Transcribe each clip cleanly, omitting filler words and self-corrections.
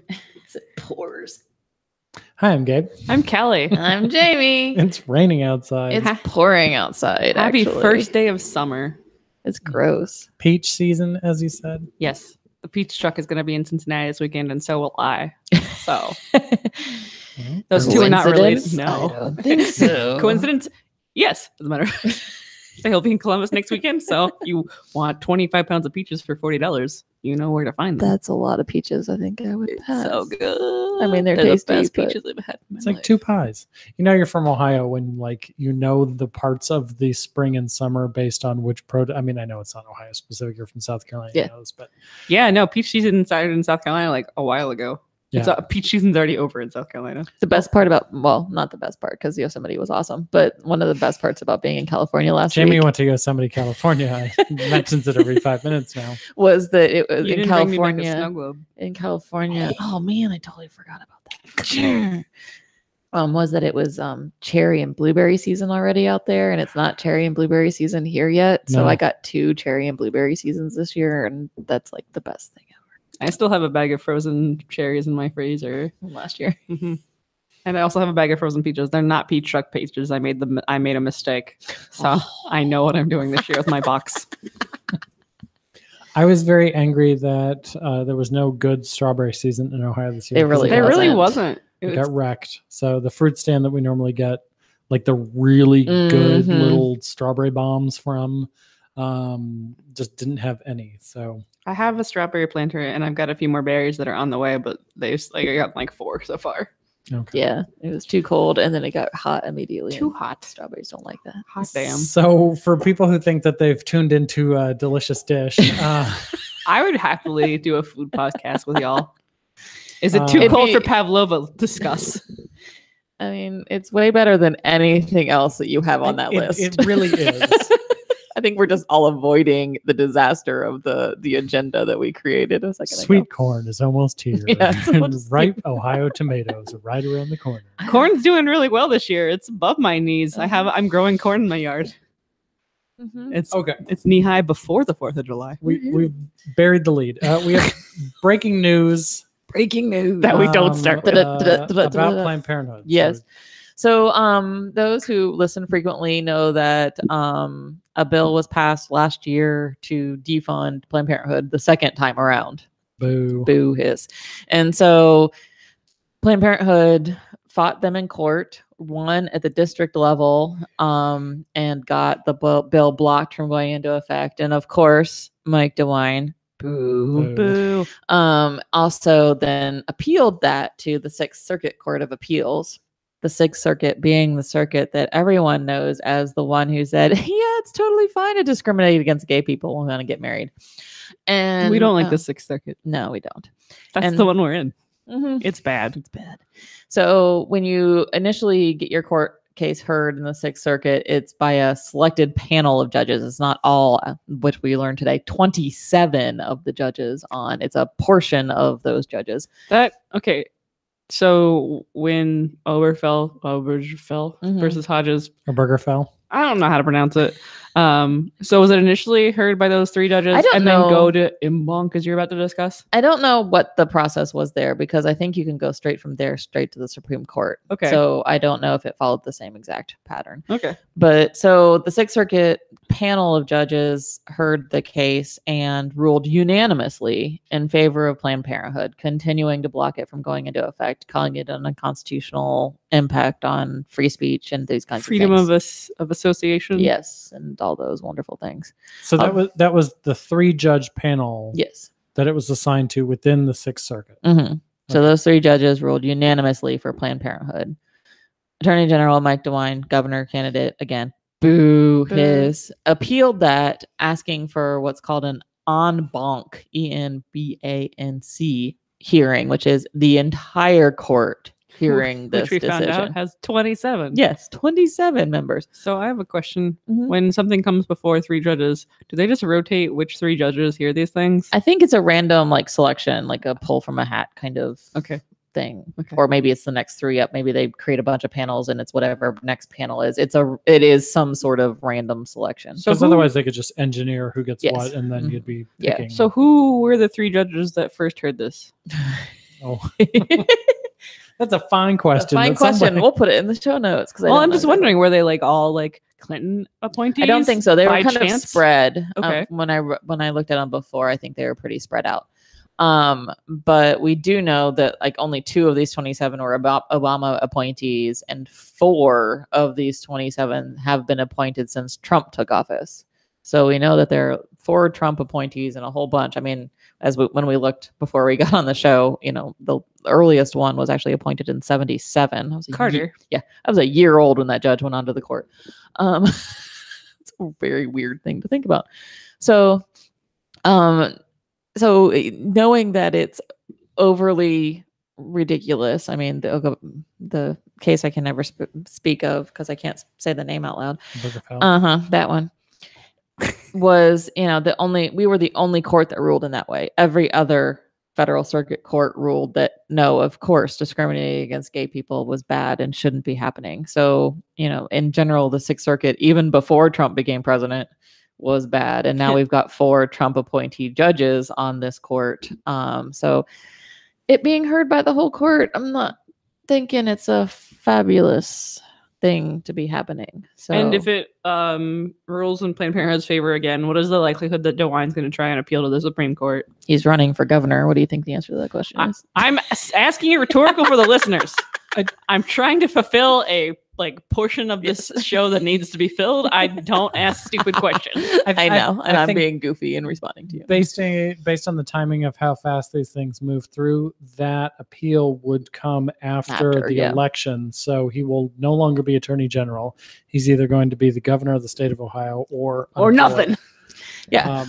It pours. Hi, I'm Gabe. I'm Kelley. I'm Jaime. It's raining outside. It's pouring outside. Happy actually. first day of summer. It's gross. Peach season, as you said. Yes. The peach truck is going to be in Cincinnati this weekend, and so will I. So those two are not related. No. I don't think so. Coincidence? Yes. Doesn't matter. He'll be in Columbus next weekend. So you want 25 pounds of peaches for $40. You know where to find them. That's a lot of peaches. I think I would pass. So good. I mean, they're tasty. the best peaches I've had in my It's life. like two pies. You know, you're from Ohio when, like, you know the parts of the spring and summer based on which I mean, I know it's not Ohio specific. You're from South Carolina. Yeah. You know this, but Yeah, no, peach season started in South Carolina like a while ago. yeah. Peach season's already over in South Carolina. The best part about, well, not the best part because Yosemite was awesome, but one of the best parts about being in California last Jaime week went to Yosemite, California. Mentions it every 5 minutes now. was that it was You in didn't bring me back a California. snow globe. In California. Oh man, I totally forgot about that. Was that it was cherry and blueberry season already out there, and it's not cherry and blueberry season here yet. So No. I got 2 cherry and blueberry seasons this year, and that's like the best thing I still have a bag of frozen cherries in my freezer. ever last year. And I also have a bag of frozen peaches. They're not peach truck peaches. I made a mistake. So I know what I'm doing this year with my box. I was very angry that there was no good strawberry season in Ohio this year. It really There really wasn't. wasn't. It got wrecked. So the fruit stand that we normally get, like the really good Mhm. little strawberry bombs from, just didn't have any. So I have a strawberry planter and I've got a few more berries that are on the way, but I got like 4 so far. okay. Yeah, it was too cold, and then it got hot immediately. Too and hot. Strawberries don't like that. Hot damn. So for people who think that they've tuned into a delicious dish, I would happily do a food podcast with y'all. Is it too It'd cold be- for Pavlova? Discuss. I mean, it's way better than anything else that you have on that list. It really is. I think we're just all avoiding the disaster of the agenda that we created a second Sweet ago. corn is almost here. Yeah, it's And almost ripe Ohio tomatoes are right around the corner. Corn's doing really well this year. It's above my knees. I'm growing corn in my yard. Mhm. It's Okay. It's knee high before the 4th of July. We've buried the lead. We have breaking news Breaking news. That we don't start with. about Planned Parenthood. Yes. So those who listen frequently know that a bill was passed last year to defund Planned Parenthood the second time around. Boo. Boo hiss. And so Planned Parenthood fought them in court, won at the district level, and got the bill blocked from going into effect. And of course, Mike DeWine, boo, Boo. also then appealed that to the Sixth Circuit Court of Appeals. The Sixth Circuit being the circuit that everyone knows as the one who said, yeah, it's totally fine to discriminate against gay people who want to get married. And We don't like the 6th Circuit. No, we don't. That's and- the one we're in. Mhm. It's bad. It's bad. So when you initially get your court case heard in the Sixth Circuit, it's by a selected panel of judges. It's not all, which we learned today, 27 of the judges on. It's a portion of those judges. Okay. So when Obergefell Mhm. versus Hodges, A burger fell. I don't know how to pronounce it. So was it initially heard by those 3 judges I don't and know. then go to Imbonk as you're about to discuss? I don't know what the process was there because I think you can go straight from there straight to the Supreme Court. Okay. So I don't know if it followed the same exact pattern. Okay. But so the Sixth Circuit panel of judges heard the case and ruled unanimously in favor of Planned Parenthood, continuing to block it from going into effect, calling it an unconstitutional impact on free speech and these kinds Freedom of things. of association. Yes, and all those wonderful things. So that was the 3-judge panel Yes. that it was assigned to within the Sixth Circuit. Mm-hmm. So those 3 judges ruled unanimously for Planned Parenthood. Attorney General Mike DeWine, governor candidate, again, boo, hiss, appealed that, asking for what's called an en banc, ENBANC hearing, which is the entire court hearing this Which we decision. found out has 27. Yes, 27 members. So I have a question. Mhm. When something comes before 3 judges, do they just rotate which 3 judges hear these things? I think it's a random like selection, like a pull from a hat kind of Okay. thing. Okay. Or maybe it's the next 3 up. Maybe they create a bunch of panels and it's whatever next panel is. It is some sort of random selection. So Because who- otherwise they could just engineer who gets Yes. what, and then Mhm. you'd be Yeah. picking. So who were the 3 judges that first heard this? Oh, that's a fine question. Fine that somebody- question. We'll put it in the show notes. Well, I'm just wondering, were they like all like Clinton appointees? I don't think so. They were by kind chance? of spread. Okay. When I looked at them before, I think they were pretty spread out. But we do know that like only 2 of these 27 were about Obama appointees, and 4 of these 27 have been appointed since Trump took office. So we know that there are 4 Trump appointees and a whole bunch. I mean, when we looked before we got on the show, the earliest one was actually appointed in 1977. I was Carter. I was a year old when that judge went onto the court. It's a very weird thing to think about. So knowing that it's overly ridiculous, I mean, the case I can never speak of because I can't say the name out loud. That one was, we were the only court that ruled in that way. Every other federal circuit court ruled that no, of course, discriminating against gay people was bad and shouldn't be happening. So, in general, the Sixth Circuit, even before Trump became president, was bad. And now we've got 4 Trump appointee judges on this court. So it being heard by the whole court, I'm not thinking it's a fabulous thing to be happening. So, and if it rules in Planned Parenthood's favor again, what is the likelihood that DeWine's going to try and appeal to the Supreme Court? He's running for governor. What do you think the answer to that question is? I'm asking you rhetorical for the listeners. I'm trying to fulfill a portion of this show that needs to be filled. I don't ask stupid questions. I know, and I'm being goofy and responding to you. Based on the timing of how fast these things move through, that appeal would come after the election. So he will no longer be Attorney General. He's either going to be the governor of the state of Ohio or nothing. Yeah.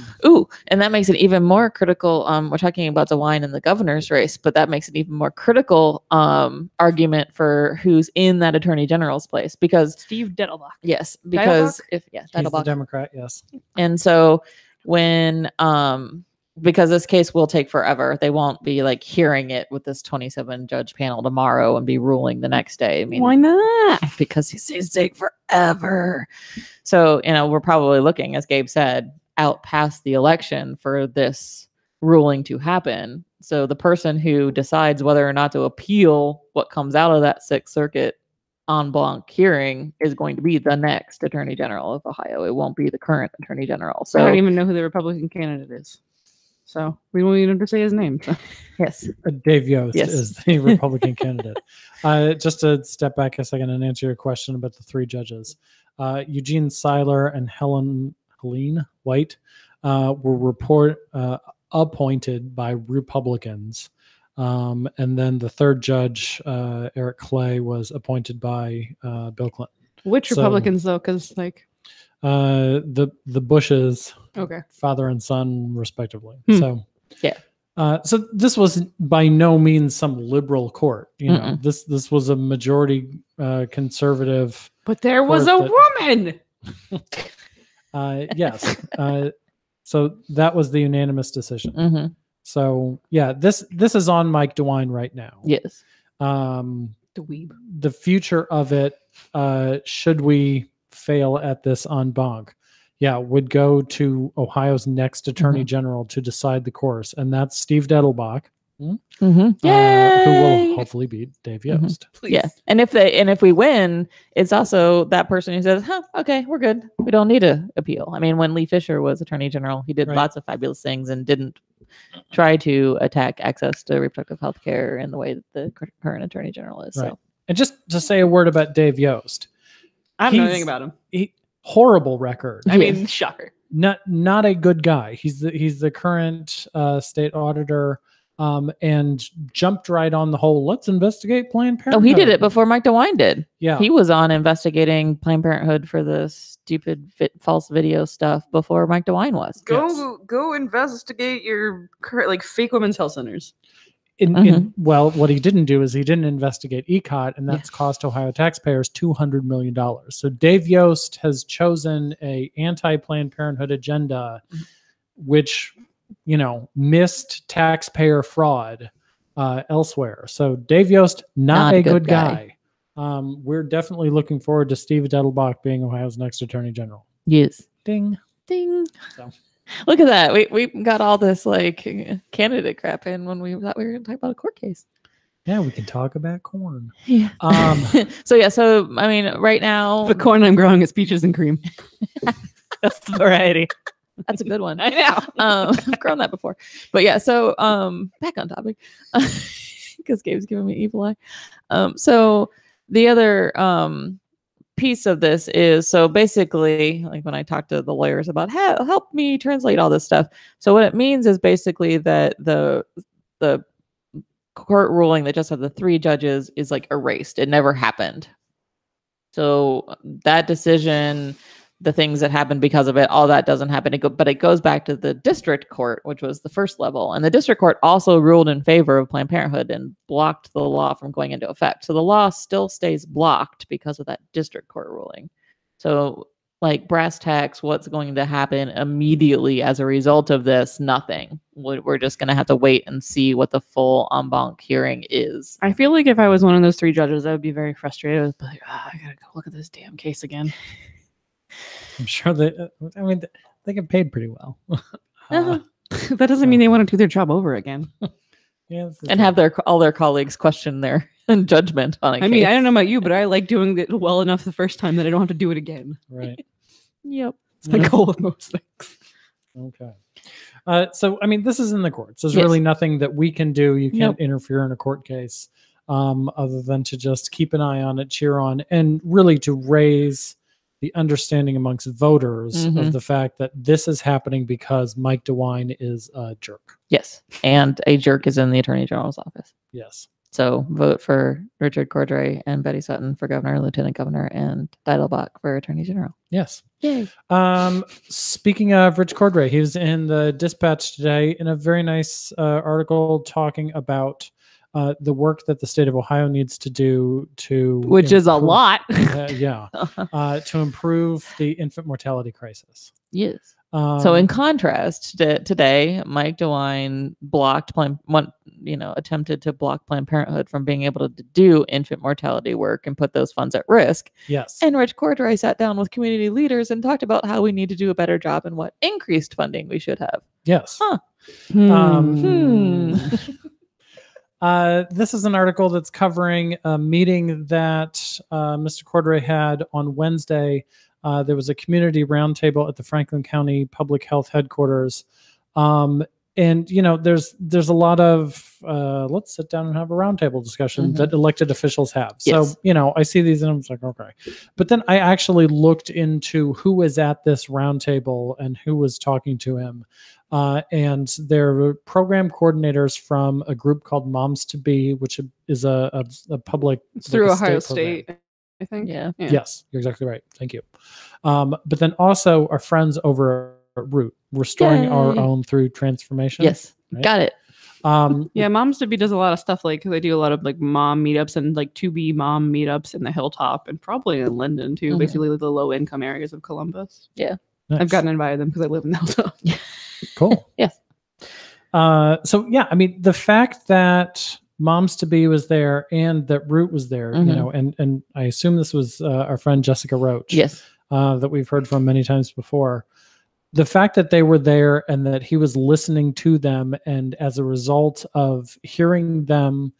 And that makes it even more critical. We're talking about DeWine in the governor's race, but that makes it even more critical argument for who's in that attorney general's place, because Steve Dettelbach. Yes, because he's the Democrat. Yes. And so when because this case will take forever, they won't be hearing it with this 27 judge panel tomorrow and be ruling the next day. I mean, why not? Because these things take forever. So we're probably looking, as Gabe said, out past the election for this ruling to happen. So the person who decides whether or not to appeal what comes out of that Sixth Circuit en banc hearing is going to be the next Attorney General of Ohio. It won't be the current Attorney General. So I don't even know who the Republican candidate is. So we won't even have to say his name. So. Yes. Dave Yost is the Republican candidate. Just to step back a second and answer your question about the 3 judges. Eugene Seiler and Helene White were appointed by Republicans. And then the 3rd judge, Eric Kelley, was appointed by Bill Clinton. Which Republicans, though? Because the Bushes, father and son, respectively. So so this was by no means some liberal court. This was a majority conservative. But there was a woman. Yes. So that was the unanimous decision. So this is on Mike DeWine right now. Yes. The future of it, should we fail at this en banc, would go to Ohio's next Attorney General to decide the course, and that's Steve Dettelbach, who will hopefully beat Dave Yost. Yeah, and if we win, it's also that person who says, okay, we're good, we don't need to appeal. I mean, when Lee Fisher was Attorney General, he did lots of fabulous things and didn't try to attack access to reproductive health care in the way that the current Attorney General is. So, and just to say a word about Dave Yost, I don't know anything about him. Horrible record. I mean, shocker. Not a good guy. He's the current state auditor, and jumped right on the whole let's investigate Planned Parenthood. Oh, he did it before Mike DeWine did. Yeah, he was on investigating Planned Parenthood for the stupid false video stuff before Mike DeWine was. Go investigate your fake women's health centers. Well, what he didn't do is he didn't investigate ECOT, and that's cost Ohio taxpayers $200 million. So Dave Yost has chosen a anti-Planned Parenthood agenda, which, missed taxpayer fraud elsewhere. So Dave Yost, not a good guy. We're definitely looking forward to Steve Dettelbach being Ohio's next Attorney General. Yes. Ding. Ding. So. Look at that. We got all this like candidate crap in when we thought we were going to talk about a court case. Yeah, we can talk about corn. Yeah. So I mean, right now The corn I'm growing is peaches and cream. That's the variety. that's a good one. I know. I've grown that before, but yeah. So back on topic, because Gabe's giving me evil eye. So the other piece of this is, so basically, like when I talked to the lawyers about help me translate all this stuff. So what it means is basically that the court ruling that just had the 3 judges is like erased. It never happened. So that decision, the things that happened because of it, all that doesn't happen. But it goes back to the district court, which was the first level. And the district court also ruled in favor of Planned Parenthood and blocked the law from going into effect. So the law still stays blocked because of that district court ruling. So like brass tacks, what's going to happen immediately as a result of this? Nothing. We're just going to have to wait and see what the full en banc hearing is. I feel like if I was one of those 3 judges, I would be very frustrated. Like, I gotta go look at this damn case again. I'm sure that, I mean, they get paid pretty well. That doesn't mean they want to do their job over again. Yeah, And have all their colleagues question their judgment on it. I mean, I don't know about you, but I like doing it well enough the first time that I don't have to do it again. Right. Yep. It's my goal with most things. Okay. So, I mean, this is in the courts. There's really nothing that we can do. You can't interfere in a court case other than to just keep an eye on it, cheer on, and really to raise the understanding amongst voters of the fact that this is happening because Mike DeWine is a jerk. Yes. And a jerk is in the Attorney General's office. Yes. So vote for Richard Cordray and Betty Sutton for governor, lieutenant governor, and Deidelbach for attorney general. Yes. Yay. Speaking of Rich Cordray, he was in the Dispatch today in a very nice article talking about the work that the state of Ohio needs to do to... Which is a lot. To improve the infant mortality crisis. Yes. So in contrast to today, Mike DeWine attempted to block Planned Parenthood from being able to do infant mortality work and put those funds at risk. Yes. And Rich Cordray sat down with community leaders and talked about how we need to do a better job and what increased funding we should have. Yes. Huh. This is an article that's covering a meeting that Mr. Cordray had on Wednesday. There was a community roundtable at the Franklin County Public Health Headquarters. And, you know, there's a lot of, let's sit down and have a roundtable discussion that elected officials have. Yes. So, you know, I see these and I'm like, okay. But then I actually looked into who was at this roundtable and who was talking to him. And there were program coordinators from a group called Moms2B, which is a public... It's through a Ohio state State, I think. Yeah. Yes, you're exactly right. Thank you. But then also our friends over at ROOTT, Restoring Our Own Through Transformation. Yes. Right? Got it. Yeah, Moms2B does a lot of stuff, like they do a lot of like mom meetups and like 2B mom meetups in the Hilltop and probably in Linden too, basically the low income areas of Columbus. Yeah. Nice. I've gotten invited them because I live in the Hilltop. Cool. Yes. So yeah, I mean, the fact that Moms2B was there and that ROOTT was there, you know, and I assume this was our friend Jessica Roach. Yes. That we've heard from many times before. The fact that they were there and that he was listening to them, and as a result of hearing them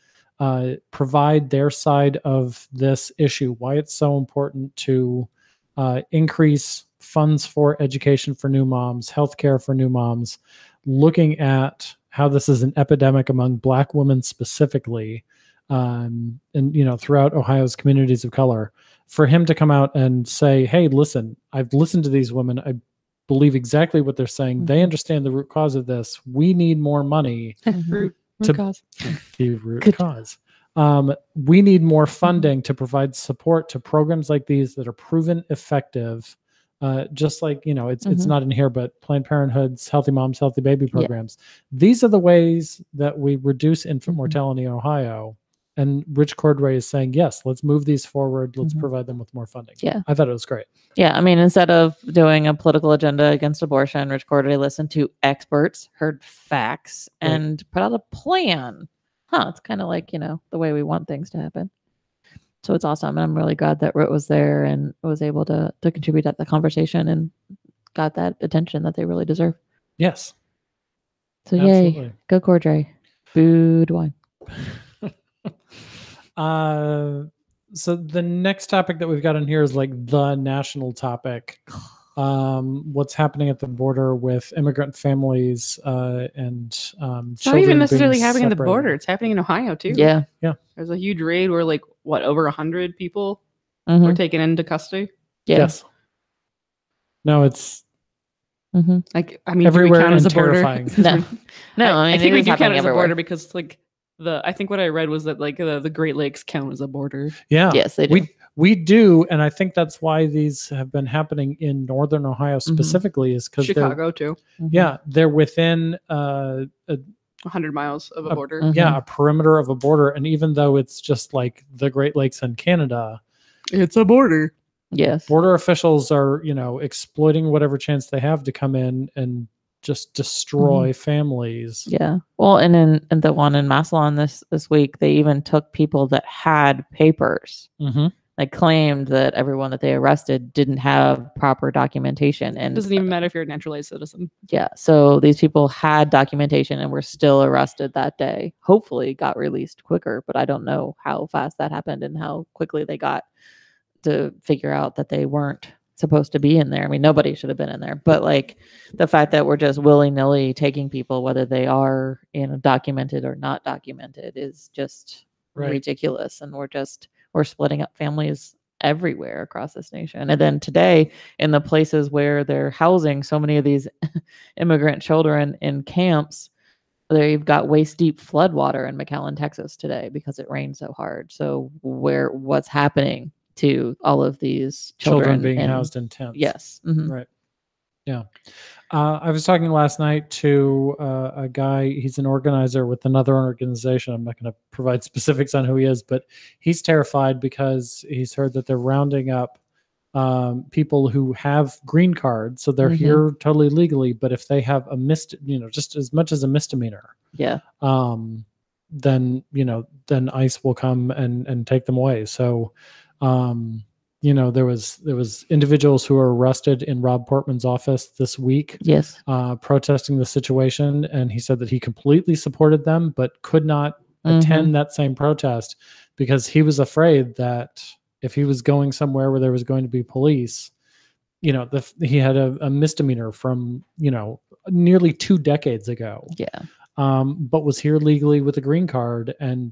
provide their side of this issue, why it's so important to increase funds for education for new moms, healthcare for new moms, looking at how this is an epidemic among Black women specifically, and, you know, throughout Ohio's communities of color, for him to come out and say, hey, listen, I've listened to these women. I believe exactly what they're saying. They understand the root cause of this. We need more money Root cause. The root cause. We need more funding to provide support to programs like these that are proven effective. Just like, you know, it's not in here, but Planned Parenthood's Healthy Moms, Healthy Baby programs. These are the ways that we reduce infant mortality in Ohio. And Rich Cordray is saying, yes, let's move these forward. Let's provide them with more funding. Yeah. I thought it was great. Yeah. I mean, instead of doing a political agenda against abortion, Rich Cordray listened to experts, heard facts, and put out a plan. It's kind of like, you know, the way we want things to happen. So it's awesome. And I'm really glad that ROOTT was there and was able to contribute at the conversation and got that attention that they really deserve. Yes. So Absolutely. yay, go Cordray. Boo DeWine. So the next topic that we've got in here is like the national topic. What's happening at the border with immigrant families and It's not children even necessarily being happening at the separated. border. It's happening in Ohio too. Yeah. There's a huge raid where like over 100 people Mhm. were taken into custody. Yeah. Yes. No, it's Mhm. Like, I mean, everywhere do we count as a and border? terrifying. No. No, I mean, I think it we is do count happening it as a everywhere. border because like I think what I read was that like the Great Lakes count as a border. Yeah. Yes, they do. We do, and I think that's why these have been happening in northern Ohio specifically, is because Chicago too. they're within 100 miles of a border. a perimeter of a border, and even though it's just like the Great Lakes and Canada, It's a border. Yes. border officials are exploiting whatever chance they have to come in and just destroy families. Yeah. Well, and in the one in Massillon this week, they even took people that had papers. Mm-hmm. They claimed that everyone that they arrested didn't have proper documentation. And It doesn't even matter if you're a naturalized citizen. yeah. So these people had documentation and were still arrested that day. Hopefully got released quicker, but I don't know how fast that happened and how quickly they got to figure out that they weren't supposed to be in there. I mean, nobody should have been in there, but like the fact that we're just willy-nilly taking people, whether they are documented or not documented, is just ridiculous. And we're splitting up families everywhere across this nation. And then today, in the places where they're housing so many of these immigrant children in camps, they've got waist deep floodwater in McAllen, Texas today because it rained so hard. So what's happening to all of these children being housed in tents? Yes. Mm-hmm. Right. Yeah. I was talking last night to a guy. He's an organizer with another organization. I'm not going to provide specifics on who he is, but he's terrified because he's heard that they're rounding up people who have green cards. So they're here totally legally, but if they have a just as much as a misdemeanor, then ICE will come and take them away. So there was individuals who were arrested in Rob Portman's office this week, protesting the situation, and he said that he completely supported them, but could not attend that same protest because he was afraid that if he was going somewhere where there was going to be police, he had a misdemeanor from nearly 2 decades ago, but was here legally with a green card and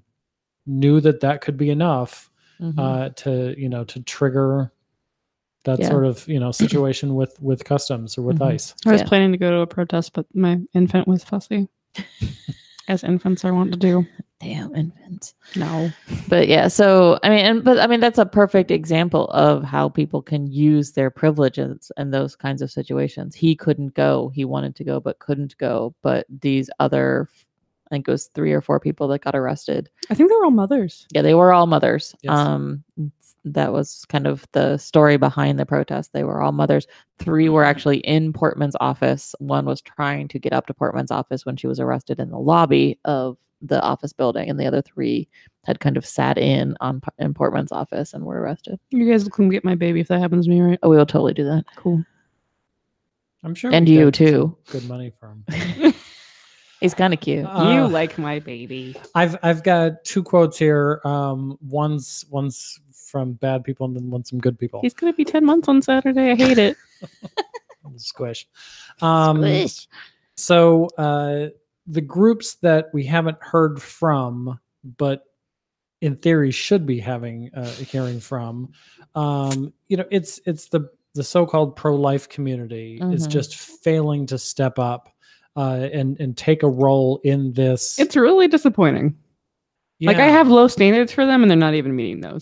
knew that could be enough to trigger that sort of situation with customs or with ICE. I was planning to go to a protest, but my infant was fussy, as infants are wont to do. Damn infants. No, but yeah. So I mean, that's a perfect example of how people can use their privileges in those kinds of situations. He couldn't go. He wanted to go, but couldn't go. But these other, I think it was 3 or 4 people that got arrested. I think they were all mothers. Yeah, they were all mothers. Yes. That was kind of the story behind the protest. They were all mothers. 3 were actually in Portman's office. 1 was trying to get up to Portman's office when she was arrested in the lobby of the office building, and the other 3 had kind of sat in Portman's office and were arrested. You guys will come get my baby if that happens to me, right? Oh, we will totally do that. Cool. I'm sure. And you too. Good money for him. He's kind of cute. You like my baby. I've got 2 quotes here. One's from bad people and then one's from good people. He's gonna be 10 months on Saturday. I hate it. Squish. Squish. So the groups that we haven't heard from, but in theory should be hearing from, it's the so-called pro-life community is just failing to step up and take a role in this. It's really disappointing. Yeah. Like, I have low standards for them and they're not even meeting those.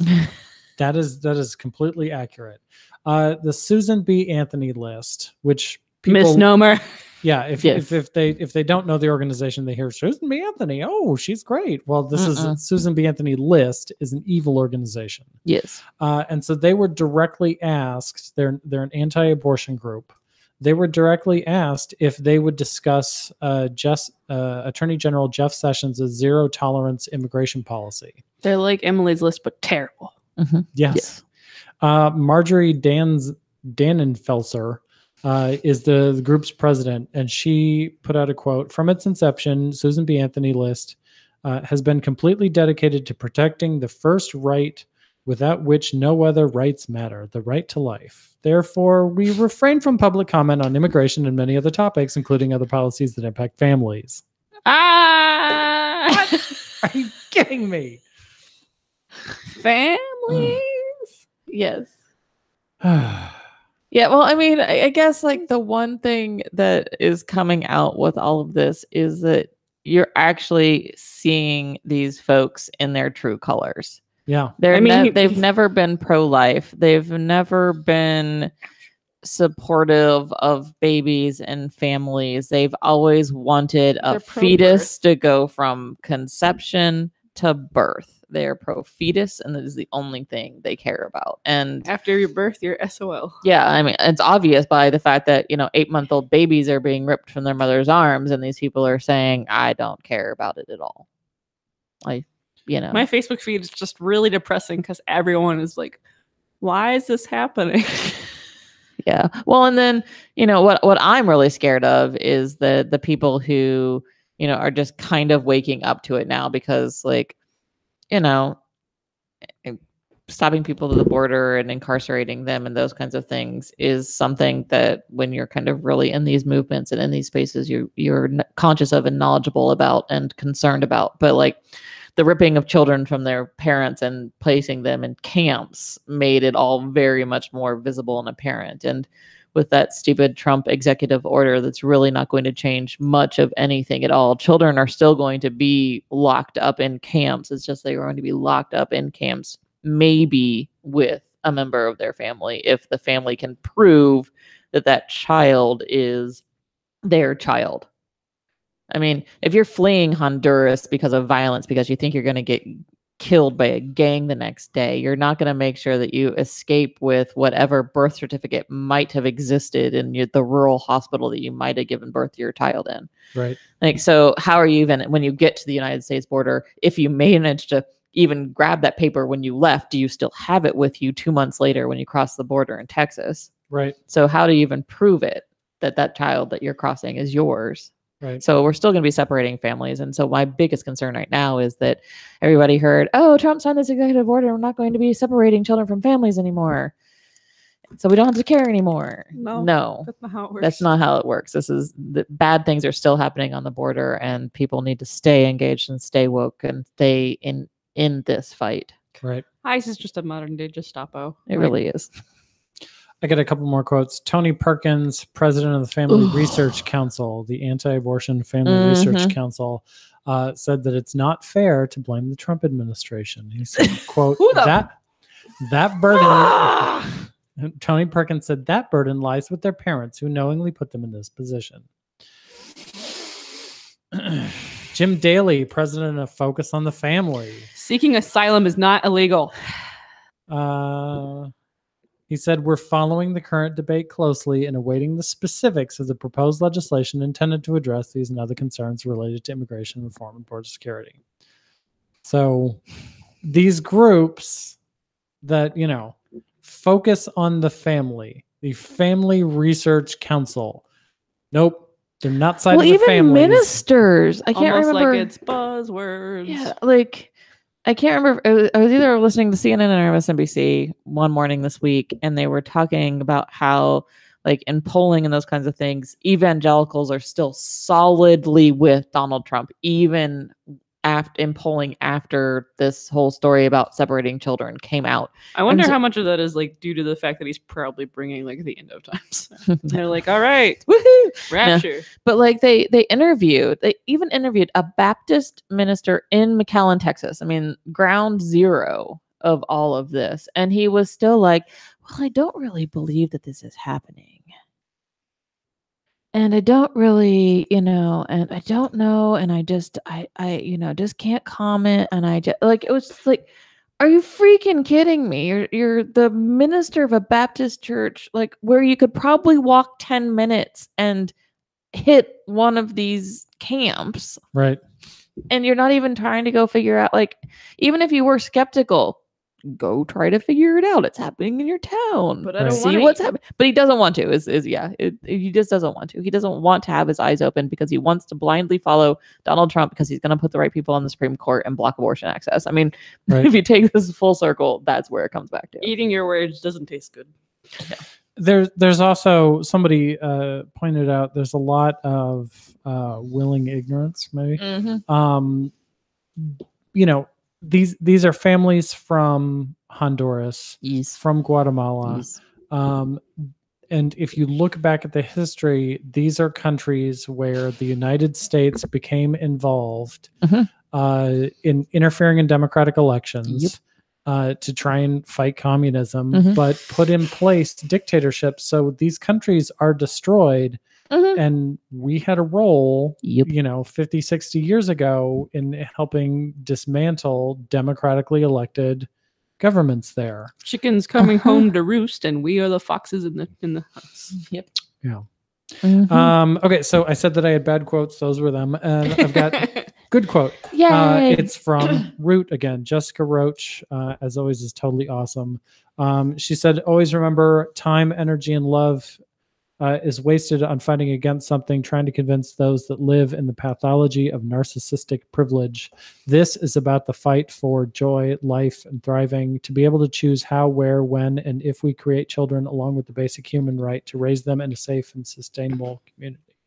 That is completely accurate. The Susan B. Anthony list, which people, misnomer. Yeah, if they don't know the organization, they hear Susan B. Anthony. Oh, she's great. Well, this is Susan B. Anthony list is an evil organization. Yes. And so they were directly asked. They're an anti-abortion group. They were directly asked if they would discuss Attorney General Jeff Sessions' zero tolerance immigration policy. They're like Emily's List, but terrible. Yes. Marjorie Dannenfelser is the group's president, and she put out a quote. From its inception, Susan B. Anthony List has been completely dedicated to protecting the first right without which no other rights matter, the right to life. Therefore, we refrain from public comment on immigration and many other topics, including other policies that impact families. Ah! Are you kidding me? Families. Yes. Yeah, well, I mean, I guess like the one thing that is coming out with all of this is that you're actually seeing these folks in their true colors. Yeah. They've never been pro-life. They've never been supportive of babies and families. They've always wanted a fetus to go from conception to birth. They're pro-fetus, and that is the only thing they care about. And after your birth, you're SOL. Yeah, I mean, it's obvious by the fact that, 8-month-old babies are being ripped from their mother's arms, and these people are saying, I don't care about it at all. My Facebook feed is just really depressing because everyone is like, why is this happening? Yeah. Well, and then, what I'm really scared of is the people who, are just kind of waking up to it now because, like, stopping people to the border and incarcerating them and those kinds of things is something that when you're kind of really in these movements and in these spaces, you're conscious of and knowledgeable about and concerned about. But like the ripping of children from their parents and placing them in camps made it all very much more visible and apparent. And with that stupid Trump executive order that's really not going to change much of anything at all. Children are still going to be locked up in camps. It's just they're going to be locked up in camps, maybe with a member of their family, if the family can prove that that child is their child. I mean, if you're fleeing Honduras because of violence, because you think you're going to get killed by a gang the next day, you're not going to make sure that you escape with whatever birth certificate might have existed in the rural hospital that you might have given birth to your child in. Right. Like, so how are you even, when you get to the United States border, if you manage to even grab that paper when you left, do you still have it with you 2 months later when you cross the border in Texas? Right. So how do you even prove it that child that you're crossing is yours? Right. So we're still going to be separating families. And so my biggest concern right now is that everybody heard, oh, Trump signed this executive order. We're not going to be separating children from families anymore. So we don't have to care anymore. No, that's not how it works. That's not how it works. The bad things are still happening on the border, and people need to stay engaged and stay woke and stay in this fight. Right. ICE is just a modern day Gestapo. It really is. I got a couple more quotes. Tony Perkins, president of the Family Research Council, the anti-abortion Family Research Council, said that it's not fair to blame the Trump administration. He said, quote, that burden, Tony Perkins said, that burden lies with their parents who knowingly put them in this position. Jim Daly, president of Focus on the Family. Seeking asylum is not illegal. He said, we're following the current debate closely and awaiting the specifics of the proposed legislation intended to address these and other concerns related to immigration reform and border security. So these groups that, focus on the family, the Family Research Council. Nope. They're not siding with families. Even ministers. I can't remember. Like it's buzzwords. Yeah, like I can't remember. I was either listening to CNN or MSNBC one morning this week, and they were talking about how, like, in polling and those kinds of things, evangelicals are still solidly with Donald Trump, even in polling after this whole story about separating children came out. I wonder how much of that is like due to the fact that he's probably bringing like the end of times. They're like, all right, woohoo, rapture. No. But like they even interviewed a Baptist minister in McAllen, Texas. I mean, ground zero of all of this. And he was still like, well, I don't really believe that this is happening. And I don't really, and I don't know. And I just can't comment. And I just it was just like, are you freaking kidding me? You're the minister of a Baptist church, like where you could probably walk 10 minutes and hit one of these camps. Right. And you're not even trying to go figure out, like, even if you were skeptical, go try to figure it out. It's happening in your town. But I don't see wanna what's happening. But he doesn't want to. He just doesn't want to. He doesn't want to have his eyes open because he wants to blindly follow Donald Trump because he's going to put the right people on the Supreme Court and block abortion access. I mean, if you take this full circle, that's where it comes back to. Eating your words doesn't taste good. Yeah. There's also somebody pointed out there's a lot of willing ignorance, maybe. Mm-hmm. These are families from Honduras, Yes. from Guatemala. Yes. And if you look back at the history, these are countries where the United States became involved in interfering in democratic elections to try and fight communism, but put in place dictatorships. So these countries are destroyed. And we had a role, 50, 60 years ago in helping dismantle democratically elected governments there. Chickens coming home to roost, and we are the foxes in the house. Yep. Yeah. Mm-hmm. Okay, so I said that I had bad quotes. Those were them. And I've got good quote. Yay. It's from ROOTT again. Jessica Roach, as always, is totally awesome. She said, always remember time, energy, and love is wasted on fighting against something, trying to convince those that live in the pathology of narcissistic privilege. This is about the fight for joy, life, and thriving, to be able to choose how, where, when, and if we create children, along with the basic human right to raise them in a safe and sustainable community.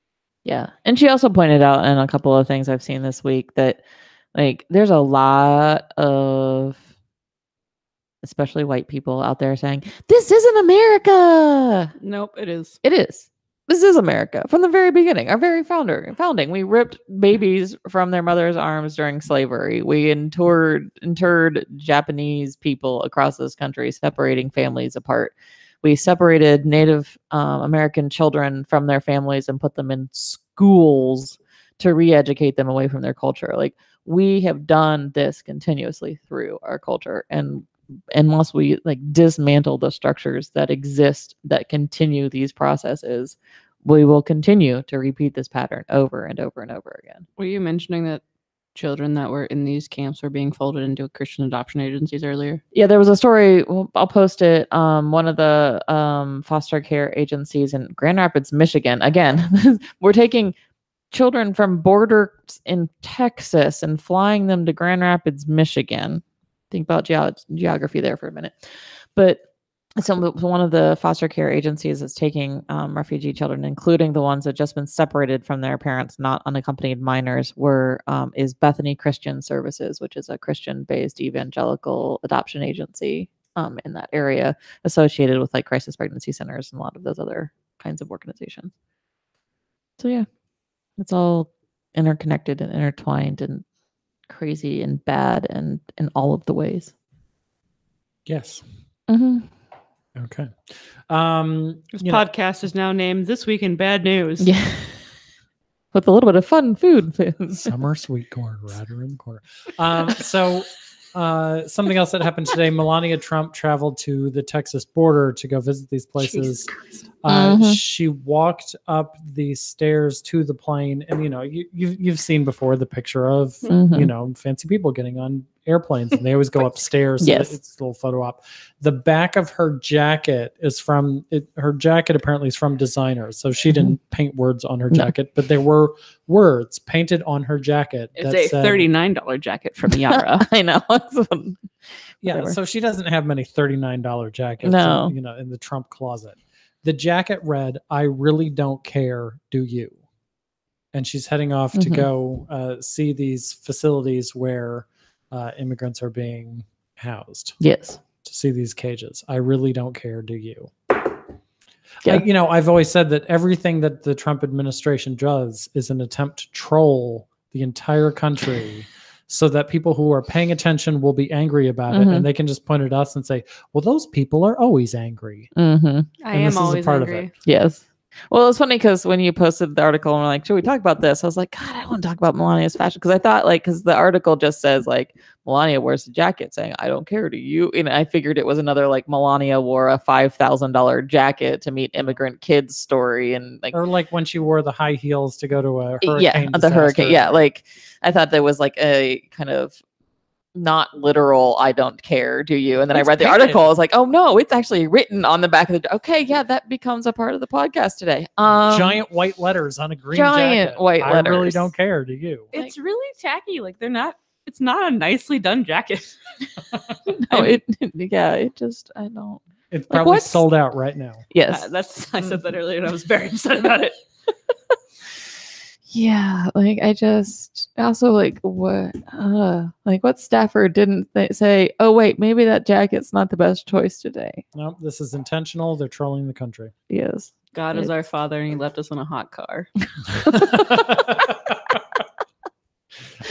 Yeah. And she also pointed out in a couple of things I've seen this week that there's a lot of especially white people out there saying, this isn't America. Nope, it is. It is. This is America from the very beginning. Our very founding. We ripped babies from their mother's arms during slavery. We interred Japanese people across this country, separating families apart. We separated Native American children from their families and put them in schools to re-educate them away from their culture. We have done this continuously through our culture, and unless we dismantle the structures that exist that continue these processes, we will continue to repeat this pattern over and over and over again. Were you mentioning that children that were in these camps were being folded into Christian adoption agencies earlier? Yeah, there was a story. I'll post it. One of the foster care agencies in Grand Rapids, Michigan. Again, we're taking children from borders in Texas and flying them to Grand Rapids, Michigan. Think about geography there for a minute. But so one of the foster care agencies is taking refugee children, including the ones that just been separated from their parents, not unaccompanied minors, is Bethany Christian Services, which is a Christian-based evangelical adoption agency in that area, associated with crisis pregnancy centers and a lot of those other kinds of organizations. So yeah, it's all interconnected and intertwined and crazy and bad and in all of the ways. Yes. Okay. This podcast is now named This Week in Bad News. Yeah. With a little bit of fun food. Summer sweet corn right around the corner. So something else that happened today, Melania Trump traveled to the Texas border to go visit these places. She walked up the stairs to the plane, and you've seen before the picture of fancy people getting on airplanes, and they always go upstairs. Yes. So it's a little photo op. The back of her jacket is from her jacket apparently is from designers, so she didn't paint words on her jacket, but there were words painted on her jacket. It's a $39 jacket from Yara. I know. Yeah, so she doesn't have many $39 jackets in the Trump closet. The jacket read, "I really don't care, do you?" And she's heading off to go see these facilities where immigrants are being housed. Yes. To see these cages. I really don't care, do you? Yeah. I've always said that everything that the Trump administration does is an attempt to troll the entire country so that people who are paying attention will be angry about it, and they can just point at us and say, well, those people are always angry. I am always angry. Yes. Well, it's funny because when you posted the article and we're like, should we talk about this? I was like, God, I don't want to talk about Melania's fashion. Because I thought because the article just says Melania wears a jacket saying, I don't care, do you? And I figured it was another Melania wore a $5,000 jacket to meet immigrant kids story. And or when she wore the high heels to go to a hurricane. Yeah, the hurricane. Yeah. I thought there was a kind of not literal, I don't care, do you? And then It's I read the painted. article. I was like, oh no, it's actually written on the back of the. Okay, yeah, that becomes a part of the podcast today. Giant white letters on a green giant jacket. white I really letters. don't care. Do you? It's really tacky. Like they're not. It's not a nicely done jacket. No, it just I don't. It's Like, probably what's- sold out right now. Yes. I said that earlier, and I was very upset about it. Yeah, like I just also like what Stafford didn't say, oh wait, maybe that jacket's not the best choice today. Nope, this is intentional. They're trolling the country. Yes. God is our father, and he left us in a hot car.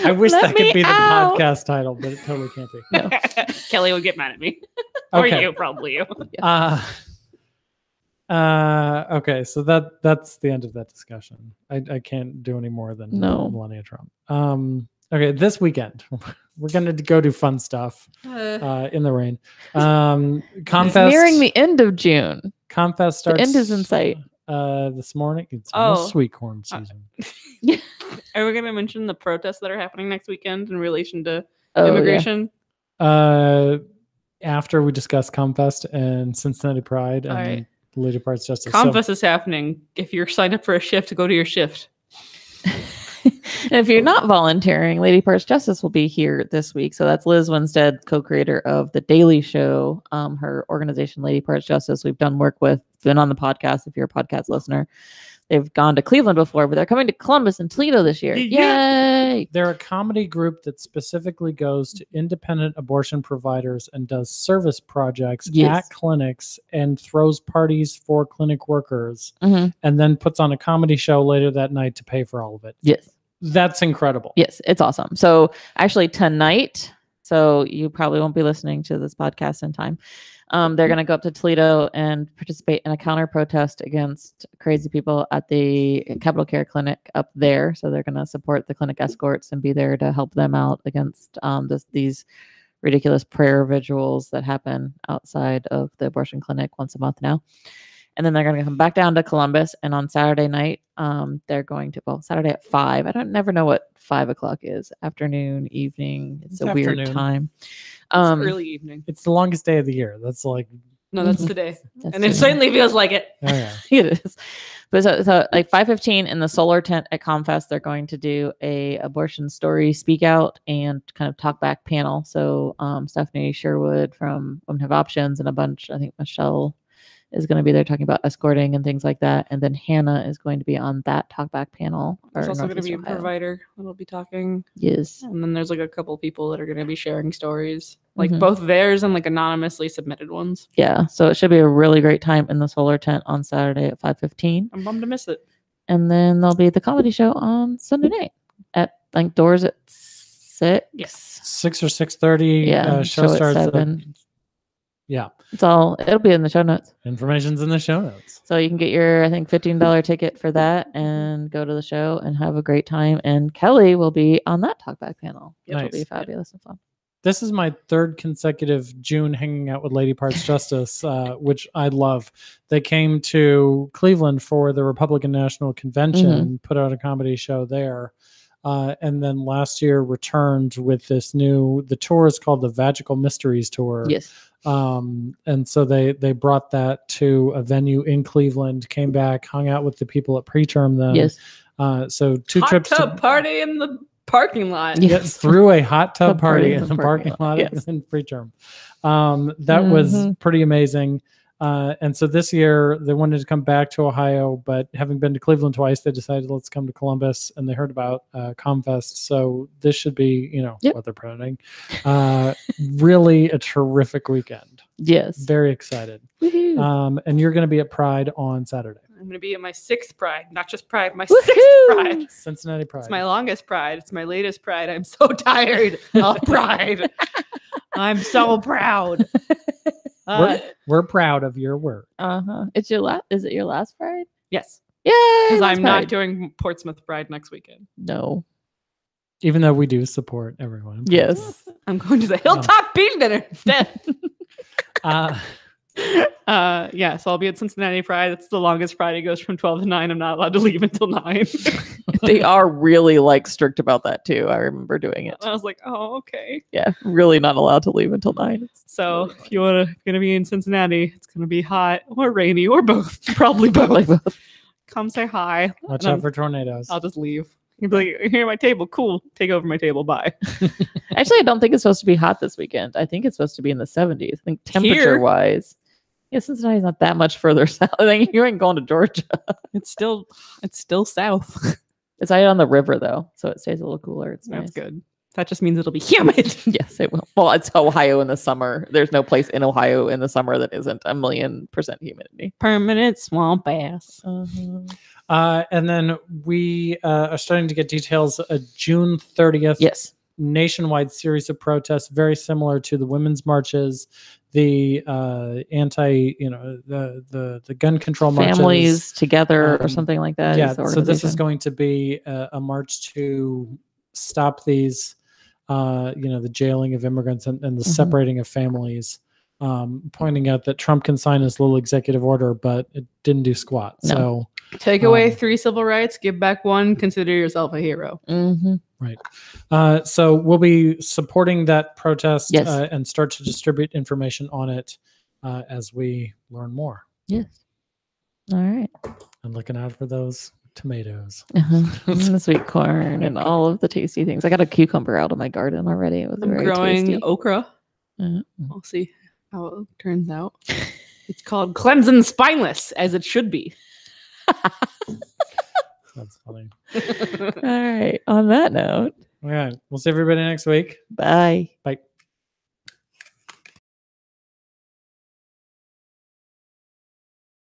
I wish Let that could me be the out. podcast title, but it totally can't be. No. Kelley would get mad at me. Or Okay. you, probably you. Okay, so that's the end of that discussion. I can't do any more than Melania Trump. Okay, this weekend we're gonna go do fun stuff in the rain. It's Confest nearing the end of June. Confest starts. The end is in sight. This morning. It's almost sweet corn season. Are we going to mention the protests that are happening next weekend in relation to Oh, immigration? After we discuss Confest and Cincinnati Pride and All right. Lady Parts Justice. Confest is happening. If you're signed up for a shift, go to your shift. And if you're not volunteering, Lady Parts Justice will be here this week. So that's Liz Winstead, co-creator of The Daily Show. Her organization, Lady Parts Justice, we've done work with, been on the podcast if you're a podcast listener. They've gone to Cleveland before, but they're coming to Columbus and Toledo this year. Yeah. Yay! They're a comedy group that specifically goes to independent abortion providers and does service projects Yes. at clinics and throws parties for clinic workers Mhm. and then puts on a comedy show later that night to pay for all of it. Yes. That's incredible. Yes, it's awesome. So actually tonight, so you probably won't be listening to this podcast in time. They're going to go up to Toledo and participate in a counter protest against crazy people at the Capitol Care Clinic up there. So they're going to support the clinic escorts and be there to help them out against these ridiculous prayer vigils that happen outside of the abortion clinic once a month now. And then they're going to come back down to Columbus. And on Saturday night, they're going to, Saturday at 5. I never know what 5 o'clock is. Afternoon, evening. It's a weird afternoon. time. It's early evening. It's the longest day of the year. That's like, No, that's today. That's And it today. certainly feels like it. oh yeah. It is. But so like 5:15 in the solar tent at Confest, they're going to do a abortion story speak out and kind of talk back panel. So Stephanie Sherwood from Women Have Options and a bunch, I think Michelle is going to be there talking about escorting and things like that. And then Hannah is going to be on that talkback panel. There's or also going to be a Northeast Ohio. provider that'll be talking. Yes. And then there's like a couple people that are going to be sharing stories, like Mhm. both theirs and like anonymously submitted ones. Yeah. So it should be a really great time in the solar tent on Saturday at 5:15. I'm bummed to miss it. And then there'll be the comedy show on Sunday night at like doors at 6. Yes. 6 or 6:30. Yeah. Show at starts at 7. Yeah. It'll be in the show notes. Information's in the show notes. So you can get your, I think, $15 ticket for that and go to the show and have a great time. And Kelley will be on that talkback panel. Yep. It'll be Nice. fabulous and fun. This is my third consecutive June hanging out with Lady Parts Justice, which I love. They came to Cleveland for the Republican National Convention, put out a comedy show there. And then last year returned with the tour is called the Vagical Mysteries Tour. Yes. And so they brought that to a venue in Cleveland, came back, hung out with the people at preterm then. Yes. So two Hot trips tub party in the parking lot. Yeah. yeah, through a hot tub party in in the parking lot Yes. in preterm. That was Mhm. pretty amazing. And so this year they wanted to come back to Ohio, but having been to Cleveland twice, they decided let's come to Columbus, and they heard about Comfest. So this should be, Yep. what they're promoting. Really a terrific weekend. Yes. Very excited. Woohoo. And you're going to be at Pride on Saturday, I'm going to be at my 6th Pride, not just Pride, my Woohoo! 6th Pride. Cincinnati Pride. It's my longest Pride. It's my latest Pride. I'm so tired of Pride. I'm so proud. We're proud of your work. Uh-huh. It's your last. Is it your last Pride? Yes, Yay! because last I'm not Pride. doing Portsmouth Pride next weekend. No. Even though we do support everyone. Yes. I'm going to the Hilltop Bean Dinner instead. Yeah, so I'll be at Cincinnati Pride. That's the longest Pride. It goes from 12 to 9. I'm not allowed to leave until 9. They are really like strict about that too. I remember doing it. I was like, oh, okay. Yeah, really not allowed to leave until 9. So really if you're gonna be in Cincinnati, it's gonna be hot or rainy or both. Probably both. Like both. Come say hi. Watch and out for tornadoes. I'll just leave. You'd be like, here at my table. Cool. Take over my table. Bye. Actually, I don't think it's supposed to be hot this weekend. I think it's supposed to be in the 70s. I think temperature wise. Yeah, Cincinnati's not that much further south. I think you ain't going to Georgia. It's still south. It's right on the river though, so it stays a little cooler. It's That's nice. good. That just means it'll be humid. Yes, it will. Well, it's Ohio in the summer. There's no place in Ohio in the summer that isn't 1,000,000% humidity. Permanent swamp ass. And then we are starting to get details. June 30th. Yes. Nationwide series of protests, very similar to the women's marches, the the gun control Families marches. together or something like that. Yeah. So this is going to be a march to stop these, the jailing of immigrants and the separating of families. Pointing out that Trump can sign his little executive order, but it didn't do squat. No. So take away 3 civil rights, give back 1, consider yourself a hero. Right. So we'll be supporting that protest and start to distribute information on it as we learn more. Yes. All right. And looking out for those tomatoes. The sweet corn and all of the tasty things. I got a cucumber out of my garden already. It was very growing tasty. Okra. We'll see how it turns out. It's called Clemson Spineless, as it should be. That's funny. All right. On that note. All right. We'll see everybody next week. Bye. Bye.